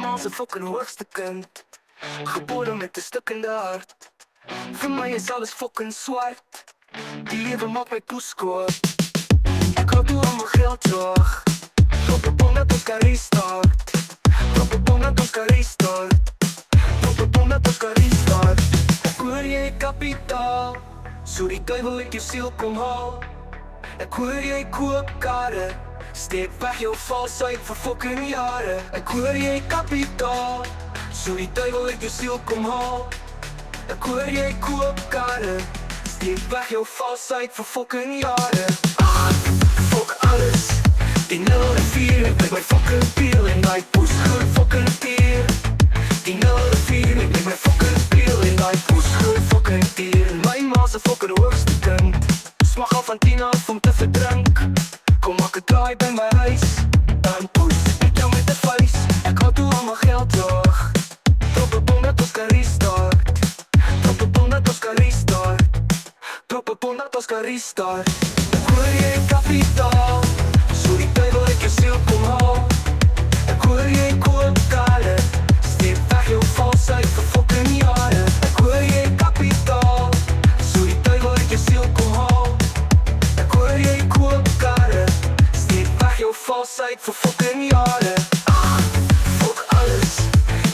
ma se fucking hoogste kind. Geboren met een stuk in de hart. Voor mij is alles fucking zwart. Die leven maakt mij toescoort. Ik hou toe aan mijn geld terug. Proppenbom dat ons kan restart. Proppenbom dat ons kan restart. Proppenbom dat ons kan restart. Ik hoor jy kapitaal. So die duivel uit jou siel kom haal. Ek hoor jy koop karre. Steek weg jou valsheid vir fucking jare. Ek hoor jy kapitaal. So die duivel uit jou siel kom haal. Ek hoor jy koop karre. Steek weg jou valsheid vir fucking jare. Fuck alles. Die 0 en 4, ek blik my fucking peel. En die poes groei fucking tier. Die 0 en 4, ek blik my fucking peel. En die poes groei fucking tier. My ma se fucking hoogste kind. Smag al van 10 af om te verdrink. Kom maak 'n draai by my huis. Dan poes ek jou met 'n vuis. Ek hou toe al my geld terug. Proppenbom dat ons kan restart. Proppenbom dat ons kan restart. Proppenbom dat ons kan restart. Ek hoor jy kapitaal. So die duivel uit jou siel kom haal. Ek hoor jy koop karre. Steek weg jou valsheid vir fucking jare. Ek hoor jy kapitaal. So die duivel uit jou siel kom haal. Ek hoor jy koop karre. Steek weg jou valsheid vir fucking jare. Fuck alles.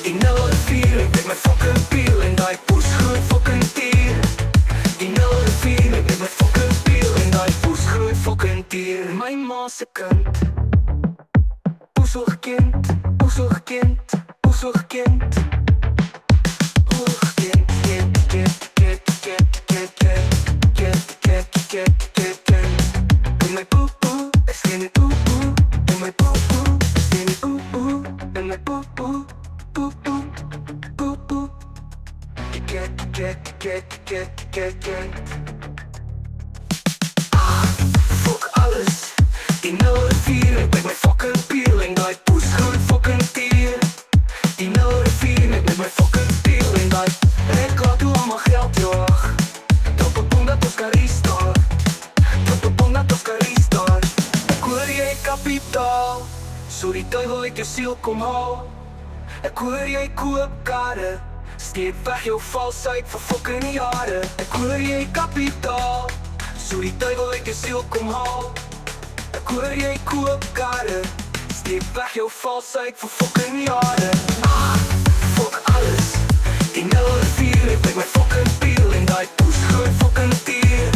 Die 0 en 4, ek blik my fucking peel. En die poes groei fucking tier. Die 0 en 4, ek blik my fucking peel. En die poes groei fucking tier. My ma se kind. Poeselkind, poeselkind, poeselkind. Poeselkind, kind, kind, kind, kind, kind, kind, kind, kind, kind, kind. In my poepoe, ek sien die poepoe. In my poepoe, ek sien die poepoe. In my poepoe, poepoe, poepoe. Get, get, get, get, get, get. Fuck alles. Die 0 en 4, ek blik my fucking peel. En die poes groei fucking tier. Die 0 en 4, ek blik my fucking peel. En die ek laat toe al my geld terug. Proppenbom dat ons kan restart. Proppenbom dat ons kan restart. Ek hoor jy kapitaal. So die duivel uit jou siel kom haal. Ek hoor jy koop karre. Steek weg jou valsheid vir fucking jare. Ek hoor jy kapitaal. So die duivel uit jou siel kom haal. Ek hoor jy koop karre. Steek weg jou valsheid vir fucking jare. Fuck alles. Die 0 en 4, ek blik my fucking peel. En die poes groei fucking tier.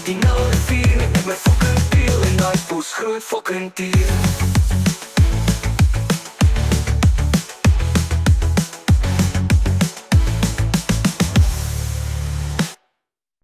Die 0 en 4, ek blik my fucking peel. En die poes groei fucking tier.